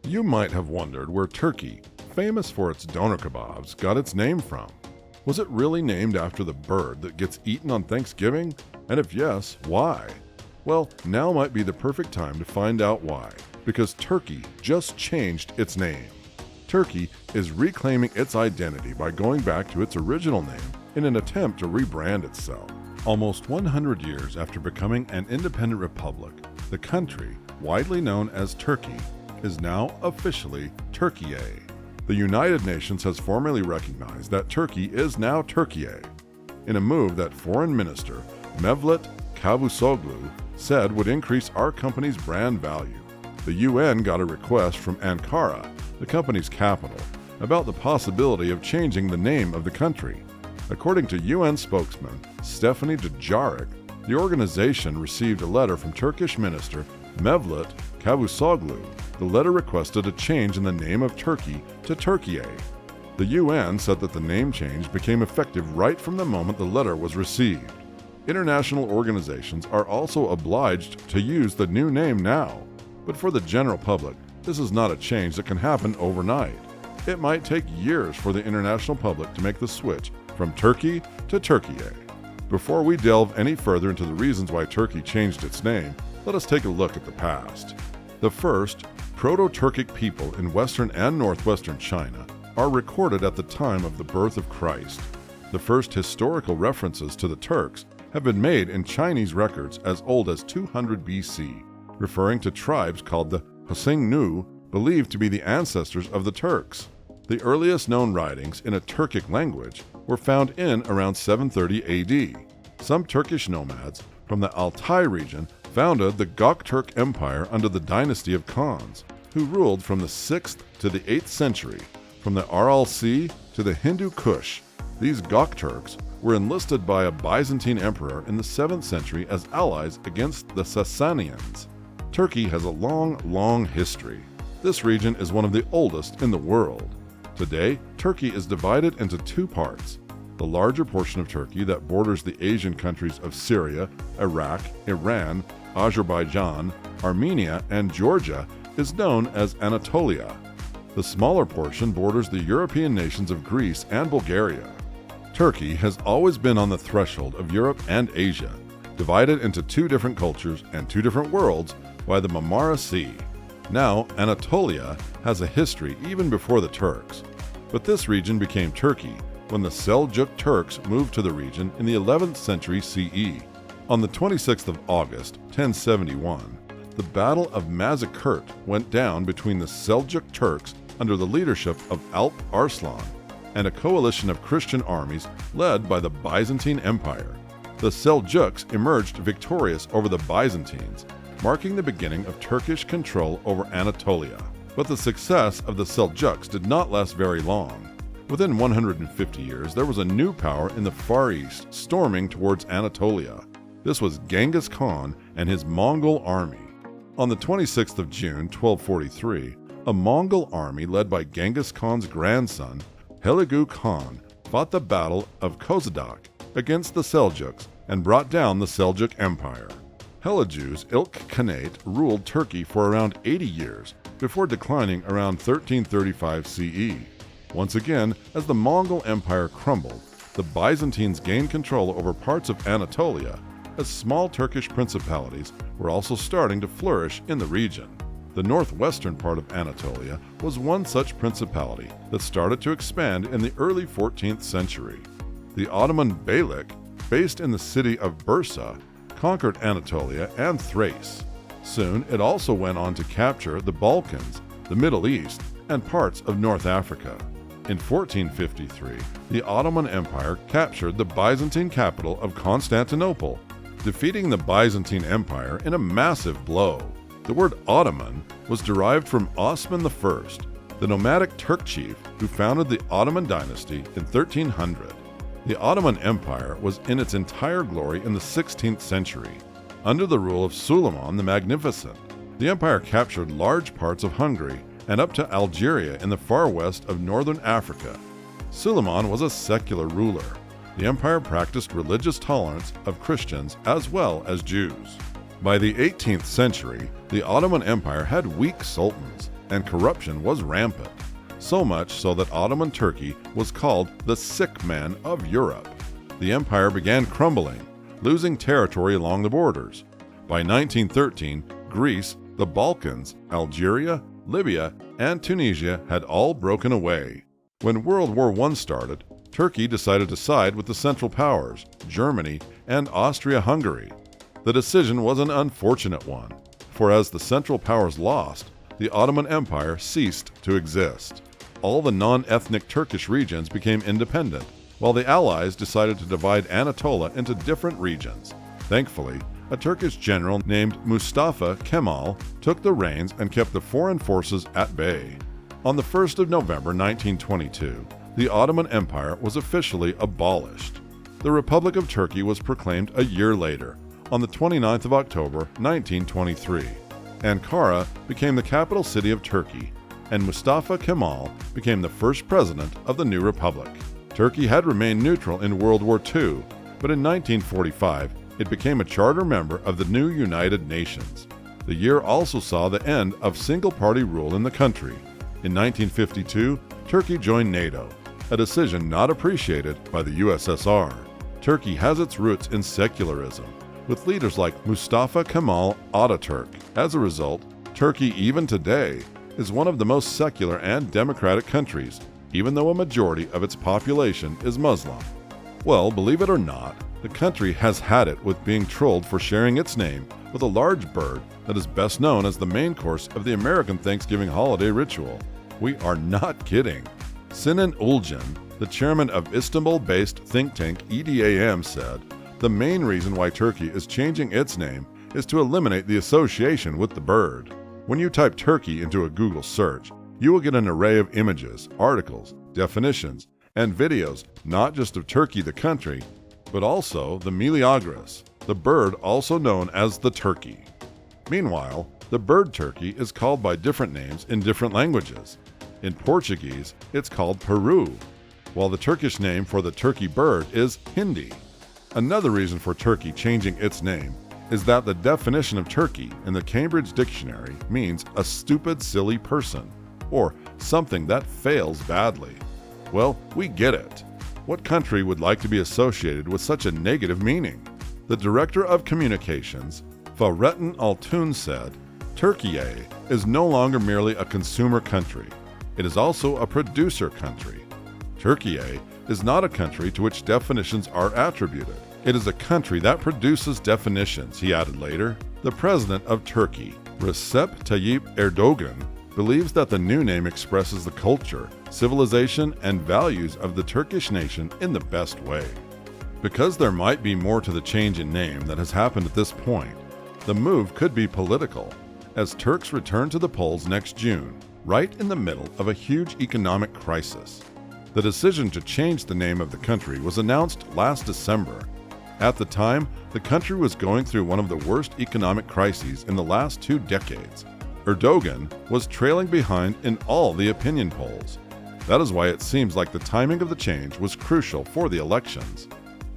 You might have wondered where Turkey, famous for its doner kebabs, got its name from. Was it really named after the bird that gets eaten on Thanksgiving? And if yes, why? Well, now might be the perfect time to find out why, because Turkey just changed its name. Turkey is reclaiming its identity by going back to its original name in an attempt to rebrand itself. Almost 100 years after becoming an independent republic, the country, widely known as Turkey, is now officially tur-key-yay. The United Nations has formally recognized that Turkey is now Türkiye, in a move that Foreign Minister Mevlut Cavusoglu said would increase our company's brand value. The UN got a request from Ankara, the company's capital, about the possibility of changing the name of the country. According to UN spokesman Stephane Dujarric, the organization received a letter from Turkish Minister Mevlut Cavusoglu. The letter requested a change in the name of Turkey to Türkiye. The UN said that the name change became effective right from the moment the letter was received. International organizations are also obliged to use the new name now, but for the general public, this is not a change that can happen overnight. It might take years for the international public to make the switch from Turkey to Türkiye. Before we delve any further into the reasons why Turkey changed its name, let us take a look at the past. The first Proto-Turkic people in western and northwestern China are recorded at the time of the birth of Christ. The first historical references to the Turks have been made in Chinese records as old as 200 BC, referring to tribes called the Hsing-nu, believed to be the ancestors of the Turks. The earliest known writings in a Turkic language were found in around 730 AD. Some Turkish nomads from the Altai region founded the Göktürk Empire under the dynasty of Khans, who ruled from the 6th to the 8th century, from the Aral Sea to the Hindu Kush. These Göktürks were enlisted by a Byzantine emperor in the 7th century as allies against the Sasanians. Turkey has a long history. This region is one of the oldest in the world. Today, Turkey is divided into two parts. The larger portion of Turkey that borders the Asian countries of Syria, Iraq, Iran, Azerbaijan, Armenia, and Georgia is known as Anatolia. The smaller portion borders the European nations of Greece and Bulgaria. Turkey has always been on the threshold of Europe and Asia, divided into two different cultures and two different worlds by the Marmara Sea. Now, Anatolia has a history even before the Turks, but this region became Turkey when the Seljuk Turks moved to the region in the 11th century CE. On the 26th of August, 1071, the Battle of Mazikert went down between the Seljuk Turks under the leadership of Alp Arslan and a coalition of Christian armies led by the Byzantine Empire. The Seljuks emerged victorious over the Byzantines, marking the beginning of Turkish control over Anatolia. But the success of the Seljuks did not last very long. Within 150 years, there was a new power in the Far East storming towards Anatolia. This was Genghis Khan and his Mongol army. On the 26th of June, 1243, a Mongol army led by Genghis Khan's grandson, Hulagu Khan, fought the Battle of Kozadak against the Seljuks and brought down the Seljuk Empire. Hulagu's Ilk Khanate ruled Turkey for around 80 years before declining around 1335 CE. Once again, as the Mongol Empire crumbled, the Byzantines gained control over parts of Anatolia, as small Turkish principalities were also starting to flourish in the region. The northwestern part of Anatolia was one such principality that started to expand in the early 14th century. The Ottoman Beylik, based in the city of Bursa, conquered Anatolia and Thrace. Soon, it also went on to capture the Balkans, the Middle East, and parts of North Africa. In 1453, the Ottoman Empire captured the Byzantine capital of Constantinople, defeating the Byzantine Empire in a massive blow. The word Ottoman was derived from Osman I, the nomadic Turk chief who founded the Ottoman dynasty in 1300. The Ottoman Empire was in its entire glory in the 16th century. Under the rule of Suleiman the Magnificent, the empire captured large parts of Hungary and up to Algeria in the far west of northern Africa. Suleiman was a secular ruler. The empire practiced religious tolerance of Christians as well as Jews. By the 18th century, the Ottoman Empire had weak sultans. and corruption was rampant, so much so that Ottoman Turkey was called the sick man of Europe. The empire began crumbling, losing territory along the borders. By 1913, Greece, the Balkans, Algeria, Libya, and Tunisia had all broken away. When World War I started, Turkey decided to side with the Central Powers, Germany, and Austria-Hungary. The decision was an unfortunate one, for as the Central Powers lost, the Ottoman Empire ceased to exist. All the non-ethnic Turkish regions became independent, while the Allies decided to divide Anatolia into different regions. Thankfully, a Turkish general named Mustafa Kemal took the reins and kept the foreign forces at bay. On the 1st of November 1922, the Ottoman Empire was officially abolished. The Republic of Turkey was proclaimed a year later, on the 29th of October 1923. Ankara became the capital city of Turkey, and Mustafa Kemal became the first president of the new republic. Turkey had remained neutral in World War II, but in 1945, it became a charter member of the new United Nations. The year also saw the end of single-party rule in the country. In 1952, Turkey joined NATO, a decision not appreciated by the USSR. Turkey has its roots in secularism, with leaders like Mustafa Kemal Ataturk. As a result, Turkey even today is one of the most secular and democratic countries, even though a majority of its population is Muslim. Well, believe it or not, the country has had it with being trolled for sharing its name with a large bird that is best known as the main course of the American Thanksgiving holiday ritual. We are not kidding. Sinan Ulcan, the chairman of Istanbul-based think tank EDAM, said, "The main reason why Turkey is changing its name is to eliminate the association with the bird. When you type Turkey into a Google search, you will get an array of images, articles, definitions, and videos not just of Turkey the country, but also the Meleagris, the bird also known as the turkey." Meanwhile, the bird turkey is called by different names in different languages. In Portuguese, it's called peru, while the Turkish name for the turkey bird is Hindi. Another reason for Turkey changing its name is that the definition of Turkey in the Cambridge Dictionary means a stupid, silly person, or something that fails badly. Well, we get it. What country would like to be associated with such a negative meaning? The Director of Communications, Fahrettin Altun, said, "Türkiye is no longer merely a consumer country. It is also a producer country. Türkiye is not a country to which definitions are attributed. It is a country that produces definitions," he added later. The president of Turkey, Recep Tayyip Erdogan, believes that the new name expresses the culture, civilization, and values of the Turkish nation in the best way. Because there might be more to the change in name that has happened at this point, the move could be political, as Turks return to the polls next June, right in the middle of a huge economic crisis. The decision to change the name of the country was announced last December. At the time, the country was going through one of the worst economic crises in the last 2 decades. Erdogan was trailing behind in all the opinion polls. That is why it seems like the timing of the change was crucial for the elections.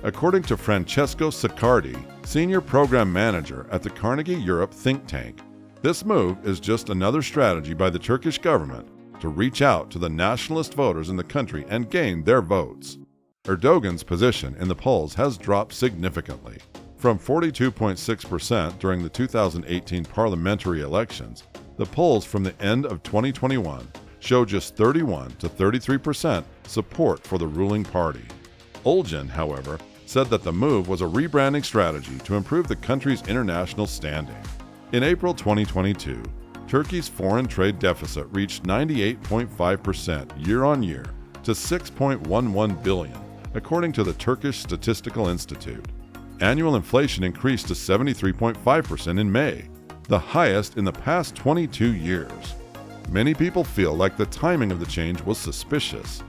According to Francesco Siccardi, senior program manager at the Carnegie Europe think tank, this move is just another strategy by the Turkish government to reach out to the nationalist voters in the country and gain their votes. Erdogan's position in the polls has dropped significantly, from 42.6% during the 2018 parliamentary elections. The polls from the end of 2021 show just 31 to 33% support for the ruling party. Ulcan, however, said that the move was a rebranding strategy to improve the country's international standing. In April 2022, Turkey's foreign trade deficit reached 98.5% year-on-year to $6.11 billion, according to the Turkish Statistical Institute. Annual inflation increased to 73.5% in May, the highest in the past 22 years. Many people feel like the timing of the change was suspicious.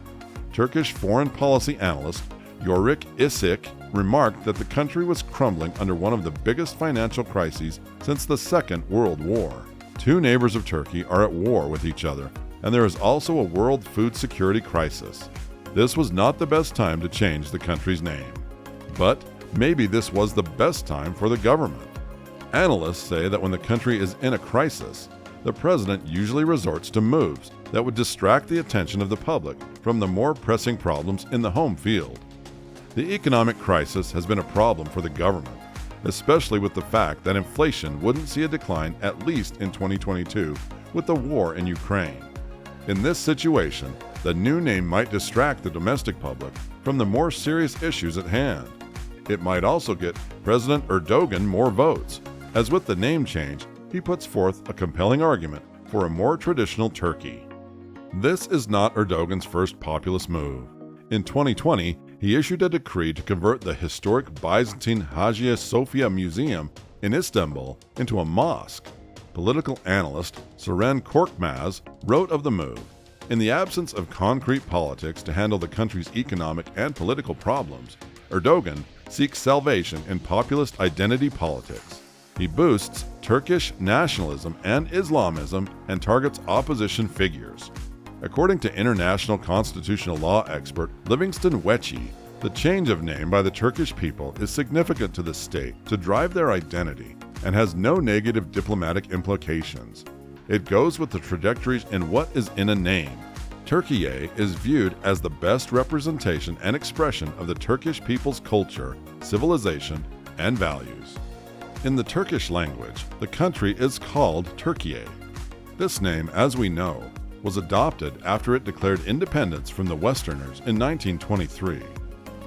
Turkish foreign policy analyst Yorick Isik remarked that the country was crumbling under one of the biggest financial crises since the Second World War. 2 neighbors of Turkey are at war with each other, and there is also a world food security crisis. This was not the best time to change the country's name. But maybe this was the best time for the government. Analysts say that when the country is in a crisis, the president usually resorts to moves that would distract the attention of the public from the more pressing problems in the home field. The economic crisis has been a problem for the government, especially with the fact that inflation wouldn't see a decline at least in 2022 with the war in Ukraine. In this situation, the new name might distract the domestic public from the more serious issues at hand. It might also get President Erdogan more votes, as with the name change, he puts forth a compelling argument for a more traditional Turkey. This is not Erdogan's first populist move. In 2020, he issued a decree to convert the historic Byzantine Hagia Sophia Museum in Istanbul into a mosque. Political analyst Seren Korkmaz wrote of the move, "In the absence of concrete politics to handle the country's economic and political problems, Erdogan seeks salvation in populist identity politics. He boosts Turkish nationalism and Islamism and targets opposition figures." According to international constitutional law expert Livingston Wetchy, the change of name by the Turkish people is significant to the state to drive their identity and has no negative diplomatic implications. It goes with the trajectories in what is in a name. Tur-key-yay is viewed as the best representation and expression of the Turkish people's culture, civilization, and values. In the Turkish language, the country is called Türkiye. This name, as we know, was adopted after it declared independence from the Westerners in 1923.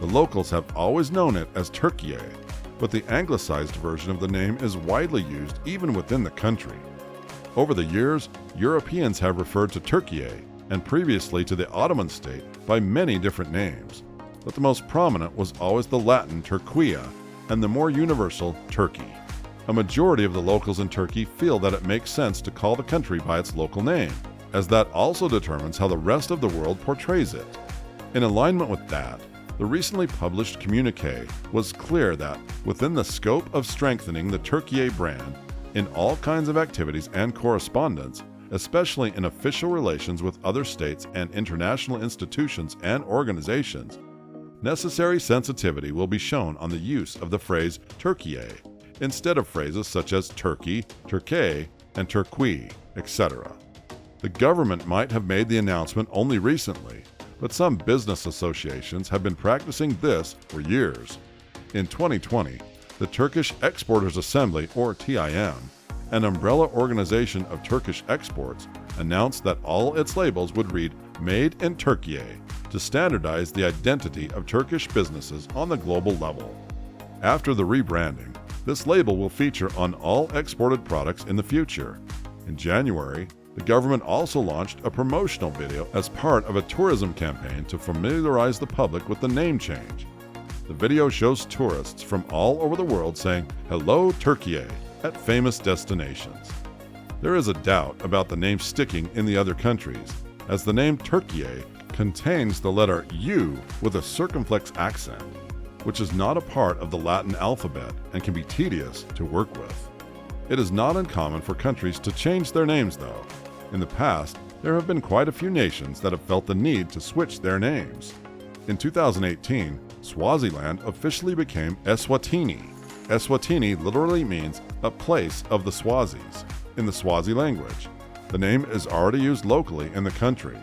The locals have always known it as Türkiye, but the anglicized version of the name is widely used even within the country. Over the years, Europeans have referred to Türkiye and previously to the Ottoman state by many different names, but the most prominent was always the Latin Turquia and the more universal Turkey. A majority of the locals in Turkey feel that it makes sense to call the country by its local name, as that also determines how the rest of the world portrays it. In alignment with that, the recently published communiqué was clear that, within the scope of strengthening the Türkiye brand in all kinds of activities and correspondence, especially in official relations with other states and international institutions and organizations, necessary sensitivity will be shown on the use of the phrase Türkiye instead of phrases such as Turkey, Türkiye, and Turkey, etc. The government might have made the announcement only recently, but some business associations have been practicing this for years. In 2020, the Turkish Exporters Assembly, or TIM, an umbrella organization of Turkish exports, announced that all its labels would read Made in Türkiye to standardize the identity of Turkish businesses on the global level. After the rebranding, this label will feature on all exported products in the future. In January, the government also launched a promotional video as part of a tourism campaign to familiarize the public with the name change. The video shows tourists from all over the world saying, "Hello, Türkiye," at famous destinations. There is a doubt about the name sticking in the other countries, as the name Türkiye contains the letter U with a circumflex accent, which is not a part of the Latin alphabet and can be tedious to work with. It is not uncommon for countries to change their names, though. In the past, there have been quite a few nations that have felt the need to switch their names. In 2018, Swaziland officially became Eswatini. Eswatini literally means a place of the Swazis in the Swazi language. The name is already used locally in the country.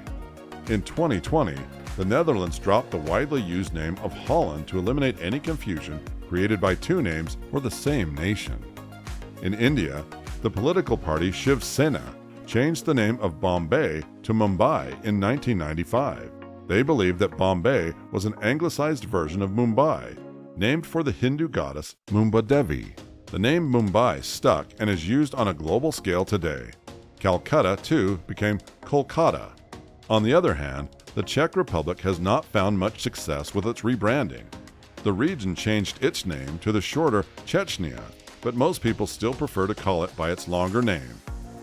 In 2020, the Netherlands dropped the widely used name of Holland to eliminate any confusion created by two names for the same nation. In India, the political party Shiv Sena changed the name of Bombay to Mumbai in 1995. They believed that Bombay was an anglicized version of Mumbai, named for the Hindu goddess Mumbadevi. The name Mumbai stuck and is used on a global scale today. Calcutta, too, became Kolkata. On the other hand, the Czech Republic has not found much success with its rebranding. The region changed its name to the shorter Chechnya, but most people still prefer to call it by its longer name.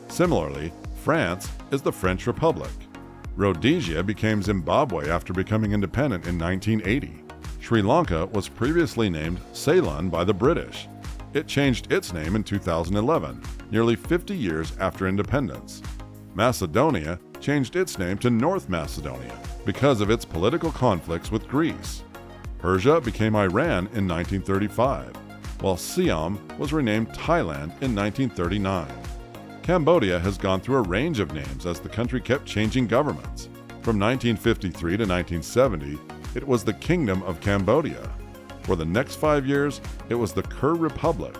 Similarly, France is the French Republic. Rhodesia became Zimbabwe after becoming independent in 1980. Sri Lanka was previously named Ceylon by the British. It changed its name in 2011, nearly 50 years after independence. Macedonia changed its name to North Macedonia because of its political conflicts with Greece. Persia became Iran in 1935, while Siam was renamed Thailand in 1939. Cambodia has gone through a range of names as the country kept changing governments. From 1953 to 1970, it was the Kingdom of Cambodia. For the next 5 years, it was the Kyrgyz Republic.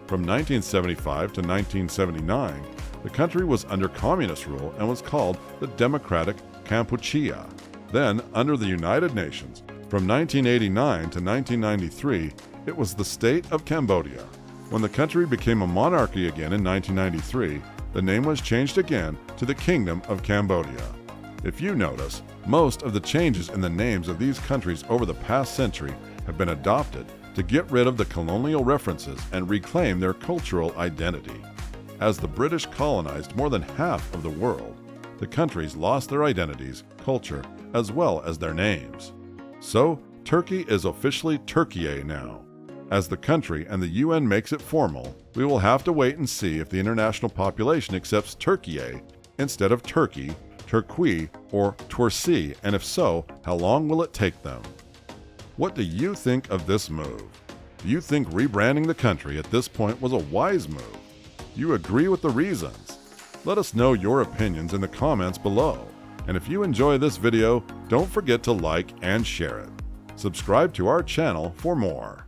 From 1975 to 1979, the country was under communist rule and was called the Democratic Kampuchea. Then, under the United Nations, from 1989 to 1993, it was the State of Cambodia. When the country became a monarchy again in 1993, the name was changed again to the Kingdom of Cambodia. If you notice, most of the changes in the names of these countries over the past century have been adopted to get rid of the colonial references and reclaim their cultural identity. As the British colonized more than half of the world, the countries lost their identities, culture, as well as their names. So, Turkey is officially tur-key-yay now. As the country and the UN makes it formal, we will have to wait and see if the international population accepts tur-key-yay instead of Turkey, Turkey, or Tursi, and if so, how long will it take them? What do you think of this move? Do you think rebranding the country at this point was a wise move? Do you agree with the reasons? Let us know your opinions in the comments below. And if you enjoy this video, don't forget to like and share it. Subscribe to our channel for more.